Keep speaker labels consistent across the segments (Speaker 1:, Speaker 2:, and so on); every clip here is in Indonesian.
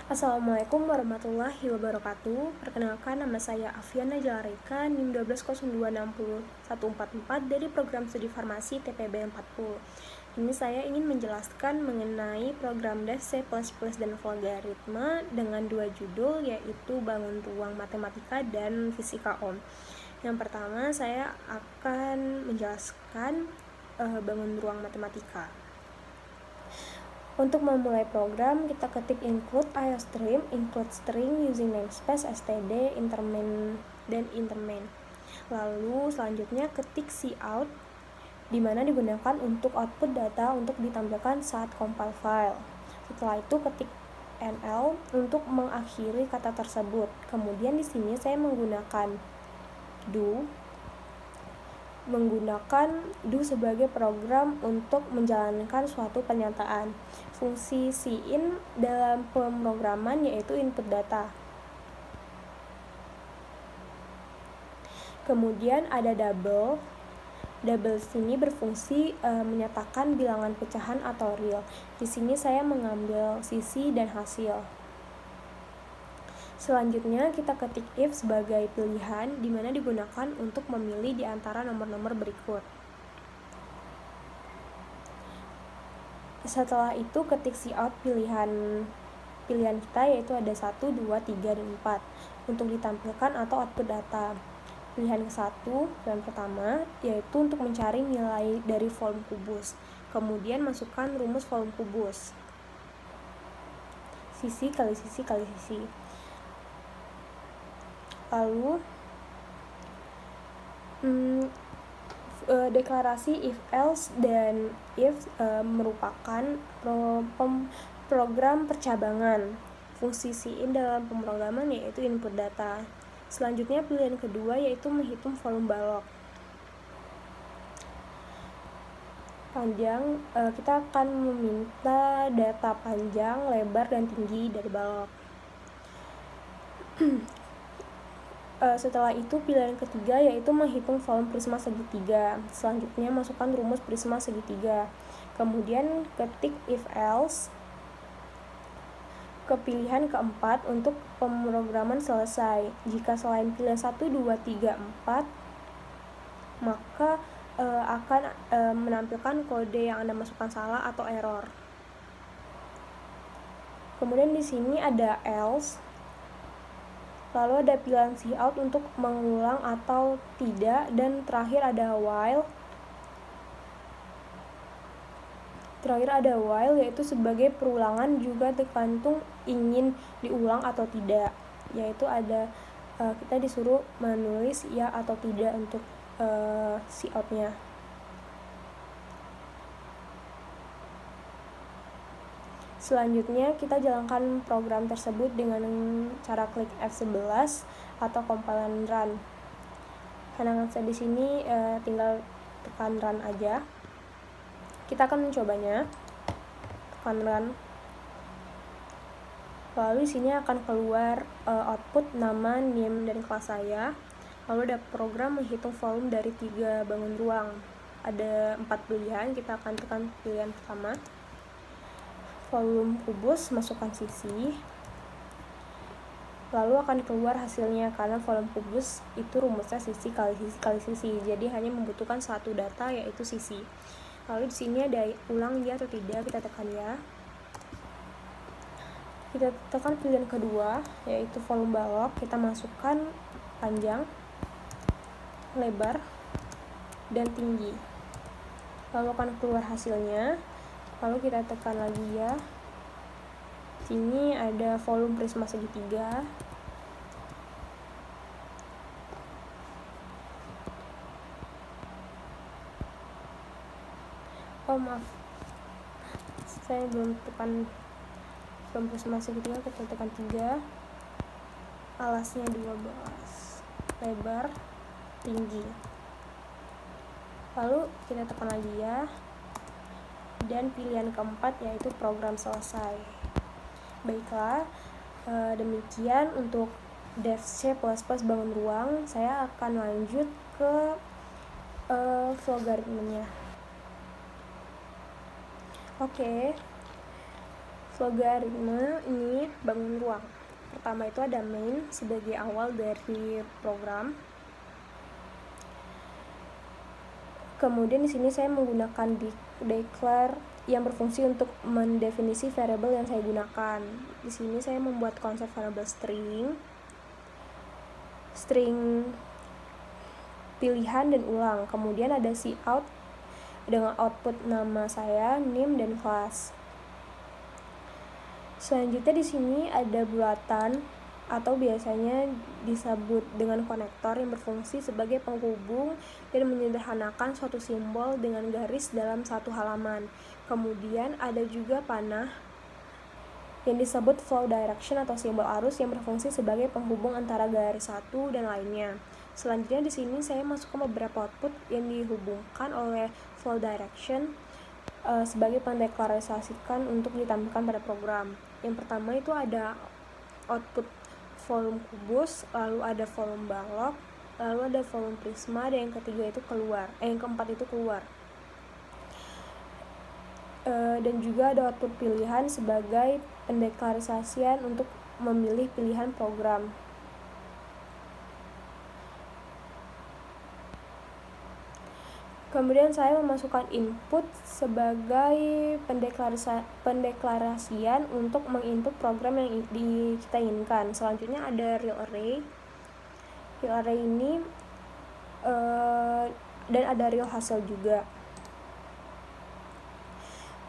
Speaker 1: Assalamualaikum warahmatullahi wabarakatuh. Perkenalkan, nama saya Afiana Jalareka, NIM 12026014 dari program studi farmasi TPB 40. Ini saya ingin menjelaskan mengenai program Dev C++ dan Logaritma dengan dua judul, yaitu Bangun Ruang Matematika dan Fisika Ohm. Yang pertama, saya akan menjelaskan Bangun Ruang Matematika. Untuk memulai program, kita ketik include IOStream, include string using namespace std, intermain, dan intermain. Lalu selanjutnya ketik cout, di mana digunakan untuk output data untuk ditampilkan saat compile file. Setelah itu ketik nl untuk mengakhiri kata tersebut. Kemudian di sini saya menggunakan do sebagai program untuk menjalankan suatu pernyataan. Fungsi cin dalam pemrograman yaitu input data. Kemudian ada double. Double sini berfungsi menyatakan bilangan pecahan atau real. Di sini saya mengambil sisi dan hasil. Selanjutnya kita ketik if sebagai pilihan, di mana digunakan untuk memilih di antara nomor-nomor berikut. Setelah itu ketik cout pilihan kita, yaitu ada 1, 2, 3, dan 4 untuk ditampilkan atau output data. Pilihan ke-1, pilihan pertama, yaitu untuk mencari nilai dari volume kubus. Kemudian masukkan rumus volume kubus. Sisi kali sisi kali sisi. Lalu deklarasi if else dan if merupakan program percabangan. Fungsi cin dalam pemrograman yaitu input data. Selanjutnya pilihan kedua yaitu menghitung volume balok. Panjang, kita akan meminta data panjang, lebar, dan tinggi dari balok. Setelah itu pilihan ketiga yaitu menghitung volume prisma segitiga. Selanjutnya masukkan rumus prisma segitiga. Kemudian ketik if else ke pilihan keempat untuk pemrograman selesai. Jika selain pilihan 1, 2, 3, 4, maka akan menampilkan kode yang Anda masukkan salah atau error. Kemudian di sini ada else. Lalu ada pilihan cout untuk mengulang atau tidak, dan terakhir ada while. Yaitu sebagai perulangan, juga tergantung ingin diulang atau tidak. Yaitu ada kita disuruh menulis ya atau tidak untuk cout-nya. Selanjutnya kita jalankan program tersebut dengan cara klik F11 atau compile and run. Karena saya di sini tinggal tekan run aja. Kita akan mencobanya. Tekan run. Lalu di sini akan keluar output nama, name, dan kelas saya. Lalu ada program menghitung volume dari 3 bangun ruang. Ada 4 pilihan, kita akan tekan pilihan pertama. Volume kubus, masukkan sisi. Lalu akan keluar hasilnya, karena volume kubus itu rumusnya sisi kali sisi kali sisi. Jadi hanya membutuhkan satu data, yaitu sisi. Lalu di sini ada ulang ya atau tidak, kita tekan ya. Kita tekan pilihan kedua, yaitu volume balok. Kita masukkan panjang, lebar, dan tinggi. Lalu akan keluar hasilnya. Lalu kita tekan lagi ya. Sini ada volume prisma segitiga. Oh maaf, saya belum tekan volume prisma segitiga. Kita tekan 3. Alasnya 12. Lebar, tinggi. Lalu kita tekan lagi ya. Dan pilihan keempat yaitu program selesai. Baiklah, demikian untuk Dev C++ bangun ruang. Saya akan lanjut ke logaritmenya. Oke. Logaritma ini bangun ruang. Pertama itu ada main sebagai awal dari program. Kemudian di sini saya menggunakan declare yang berfungsi untuk mendefinisi variabel yang saya gunakan. Di sini saya membuat konsep variabel string pilihan dan ulang. Kemudian ada cout dengan output nama saya, name, dan kelas. Selanjutnya di sini ada bulatan atau biasanya disebut dengan konektor yang berfungsi sebagai penghubung dan menyederhanakan suatu simbol dengan garis dalam satu halaman. Kemudian ada juga panah yang disebut flow direction atau simbol arus yang berfungsi sebagai penghubung antara garis satu dan lainnya. Selanjutnya di sini saya masukkan beberapa output yang dihubungkan oleh flow direction sebagai pendeklarasikan untuk ditampilkan pada program. Yang pertama itu ada output volume kubus, lalu ada volume balok, lalu ada volume prisma, dan yang ketiga itu keluar. Yang keempat itu keluar. Dan juga ada output pilihan sebagai pendeklarasian untuk memilih pilihan program. Kemudian saya memasukkan input sebagai pendeklarasian untuk menginput program yang kita inginkan. Selanjutnya ada real array. Real array ini dan ada real hasil juga,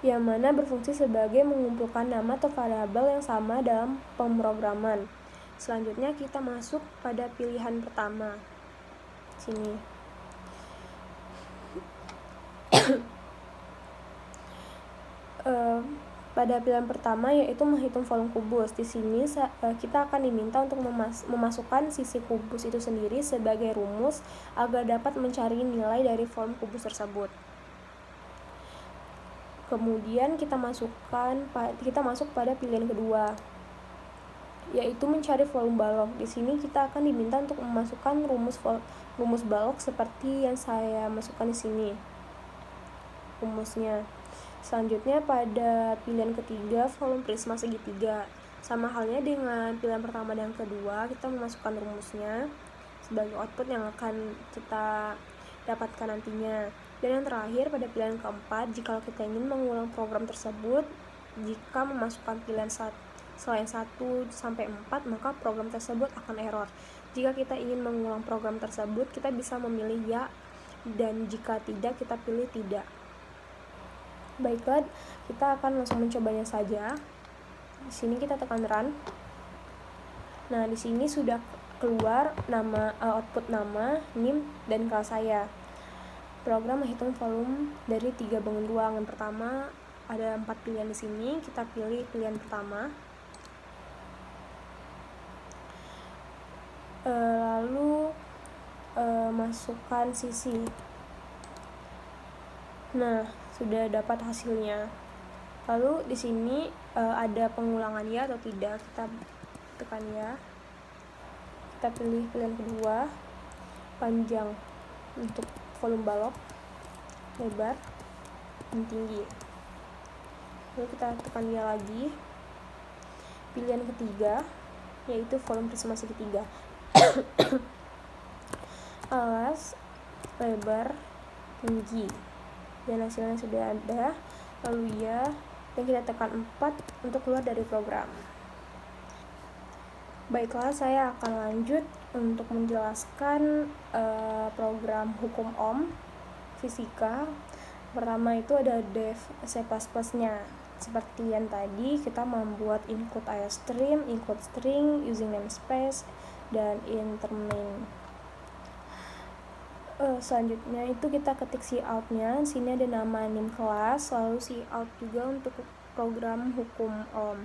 Speaker 1: yang mana berfungsi sebagai mengumpulkan nama atau variabel yang sama dalam pemrograman. Selanjutnya kita masuk pada pilihan pertama. Sini. Pada pilihan pertama yaitu menghitung volume kubus. Di sini kita akan diminta untuk memasukkan sisi kubus itu sendiri sebagai rumus agar dapat mencari nilai dari volume kubus tersebut. Kemudian kita masuk pada pilihan kedua, yaitu mencari volume balok. Di sini kita akan diminta untuk memasukkan rumus balok seperti yang saya masukkan di sini rumusnya. Selanjutnya pada pilihan ketiga, volume prisma segitiga. Sama halnya dengan pilihan pertama dan kedua, kita memasukkan rumusnya sebagai output yang akan kita dapatkan nantinya. Dan yang terakhir pada pilihan keempat, jika kita ingin mengulang program tersebut, jika memasukkan pilihan selain 1 sampai 4, maka program tersebut akan error. Jika kita ingin mengulang program tersebut, kita bisa memilih ya, dan jika tidak, kita pilih tidak. Baiklah, kita akan langsung mencobanya saja. Di sini kita tekan run. Nah, di sini sudah keluar output nama, name, dan kelas saya. Program menghitung volume dari 3 bangun ruang. Yang pertama ada 4 pilihan di sini. Kita pilih pilihan pertama. Lalu masukkan sisi. Nah, sudah dapat hasilnya. Lalu di sini ada pengulangan ya atau tidak. Kita tekan ya. Kita pilih pilihan kedua, panjang untuk volume balok, lebar, dan tinggi. Lalu kita tekan ya lagi. Pilihan ketiga yaitu volume prisma segitiga. Alas, lebar, tinggi. Dan hasilnya sudah ada. Lalu ya, dan kita tekan 4 untuk keluar dari program. Baiklah, saya akan lanjut untuk menjelaskan program hukum Ohm fisika. Pertama itu ada def C++ nya. Seperti yang tadi, kita membuat include iostream, include string using namespace, dan intermain. Selanjutnya itu kita ketik cout-nya. Sini ada nama name kelas, lalu cout juga untuk program hukum Ohm.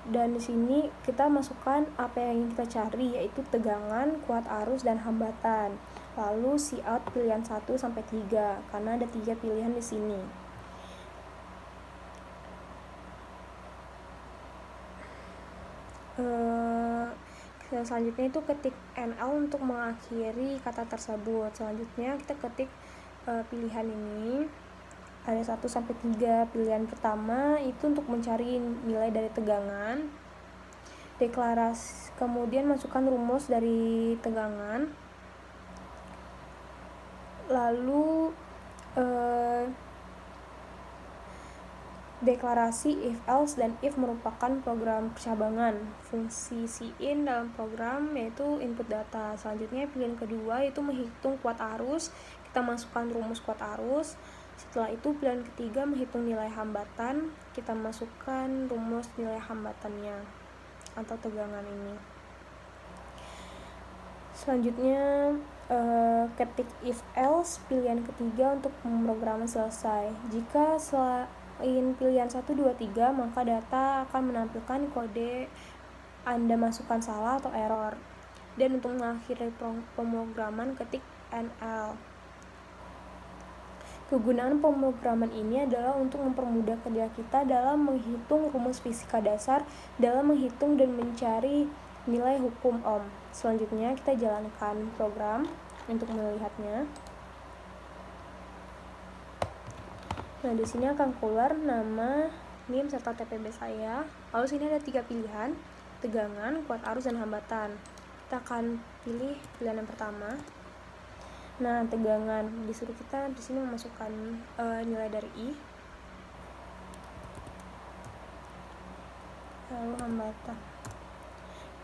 Speaker 1: Dan di sini kita masukkan apa yang ingin kita cari, yaitu tegangan, kuat arus, dan hambatan. Lalu cout pilihan 1 sampai 3 karena ada 3 pilihan di sini. Selanjutnya itu ketik NL untuk mengakhiri kata tersebut. Selanjutnya kita ketik pilihan ini. ada 1 sampai 3. Pilihan pertama itu untuk mencari nilai dari tegangan. Deklarasi, kemudian masukkan rumus dari tegangan. Lalu deklarasi if else dan if merupakan program percabangan. Fungsi cin dalam program yaitu input data. Selanjutnya pilihan kedua yaitu menghitung kuat arus. Kita masukkan rumus kuat arus. Setelah itu pilihan ketiga menghitung nilai hambatan. Kita masukkan rumus nilai hambatannya atau tegangan ini. Selanjutnya ketik if else pilihan ketiga untuk pemrograman selesai. Jika selain pilihan 1, 2, 3, maka data akan menampilkan kode Anda masukkan salah atau error. Dan untuk mengakhiri pemrograman ketik NL. Kegunaan pemrograman ini adalah untuk mempermudah kerja kita dalam menghitung rumus fisika dasar, dalam menghitung dan mencari nilai hukum Ohm. Selanjutnya kita jalankan program untuk melihatnya. Nah, di sini akan keluar nama, NIM serta TPB saya. Lalu sini ada 3 pilihan, tegangan, kuat arus dan hambatan. Kita akan pilih pilihan yang pertama. Nah, tegangan disuruh kita di sini memasukkan nilai dari I. Lalu hambatan.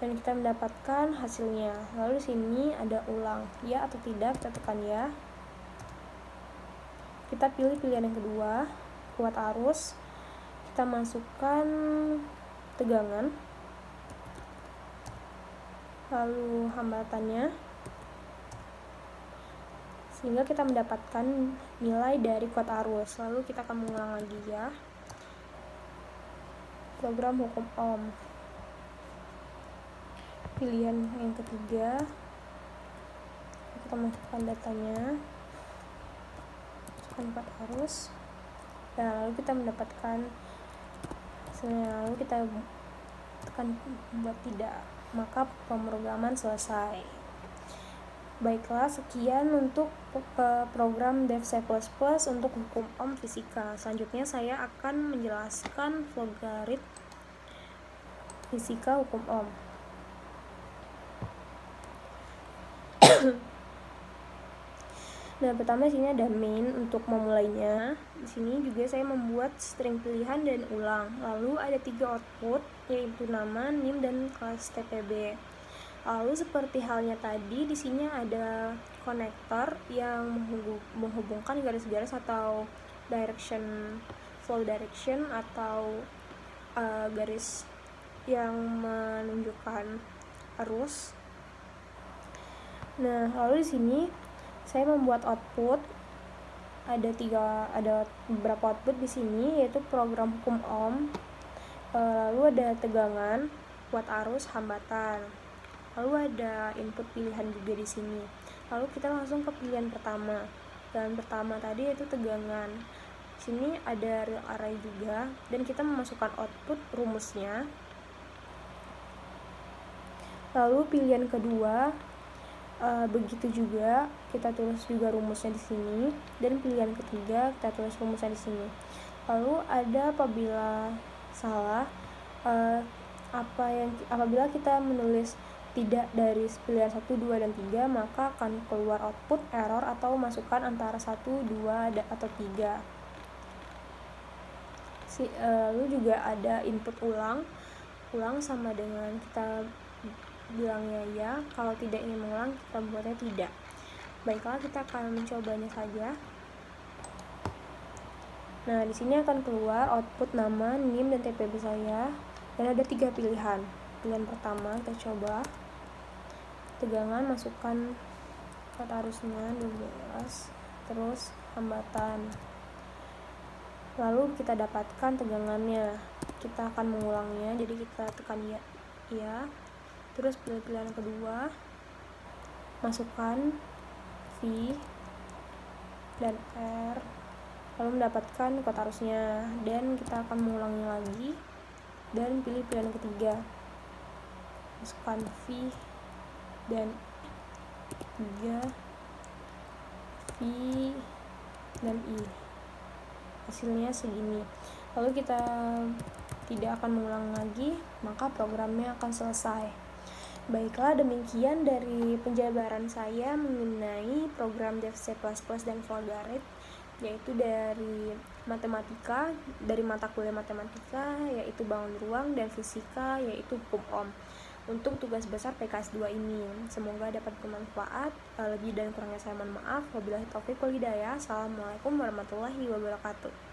Speaker 1: Dan kita mendapatkan hasilnya. Lalu di sini ada ulang, ya atau tidak, kita tekan ya. Kita pilih pilihan yang kedua, kuat arus. Kita masukkan tegangan. Lalu hambatannya. Sehingga kita mendapatkan nilai dari kuat arus. Lalu kita akan mengulang lagi ya. Program hukum Ohm. Pilihan yang ketiga, kita masukkan datanya, masukkan kuat arus. Nah, lalu kita mendapatkan hasilnya. Lalu kita tekan buat tidak, maka pemrograman selesai. Baiklah, sekian untuk program Dev C++ untuk hukum Ohm fisika. Selanjutnya saya akan menjelaskan logarit fisika hukum Ohm. Nah, pertama di sini ada main untuk memulainya. Di sini juga saya membuat string pilihan dan ulang. Lalu ada 3 output, yaitu nama, NIM, dan kelas TPB. Lalu seperti halnya tadi, di sini ada konektor yang menghubungkan garis-garis atau direction, flow direction atau garis yang menunjukkan arus. Nah, lalu di sini saya membuat output. Ada beberapa output di sini, yaitu program hukum Ohm. Lalu ada tegangan, kuat arus, hambatan. Lalu ada input pilihan juga di sini. Lalu kita langsung ke pilihan pertama. Pilihan pertama tadi yaitu tegangan. Di sini ada real array juga, dan kita memasukkan output rumusnya. Lalu pilihan kedua, begitu juga kita tulis juga rumusnya di sini, dan pilihan ketiga kita tulis rumusnya di sini. Lalu ada apabila salah, apabila kita menulis tidak dari pilihan 1, 2, dan 3, maka akan keluar output error atau masukkan antara 1, 2, atau 3. Lalu juga ada input ulang. Ulang sama dengan kita bilangnya ya, kalau tidak ingin mengulang kita buatnya tidak. Baiklah, kita akan mencobanya saja. Nah, di sini akan keluar output nama, NIM, dan TPB saya, dan ada 3 pilihan. Pilihan pertama kita coba tegangan, masukkan kuat arusnya 12, terus hambatan. Lalu kita dapatkan tegangannya. Kita akan mengulangnya, jadi kita tekan ya. Terus pilih pilihan kedua, masukkan V dan R, lalu mendapatkan kuat arusnya, dan kita akan mengulangi lagi dan pilih pilihan ketiga, masukkan V dan 3, V dan I. hasilnya segini. Lalu kita tidak akan mengulang lagi, maka programnya akan selesai. Baiklah, demikian dari penjabaran saya mengenai program Dev C++ dan Flogarit, yaitu dari matematika, dari mata kuliah matematika, yaitu bangun ruang, dan fisika, yaitu PUM-OM. Untuk tugas besar PKS 2 ini, semoga dapat bermanfaat. Lebih dan kurangnya saya mohon maaf. Wabillahi taufiq wal hidayah. Assalamualaikum warahmatullahi wabarakatuh.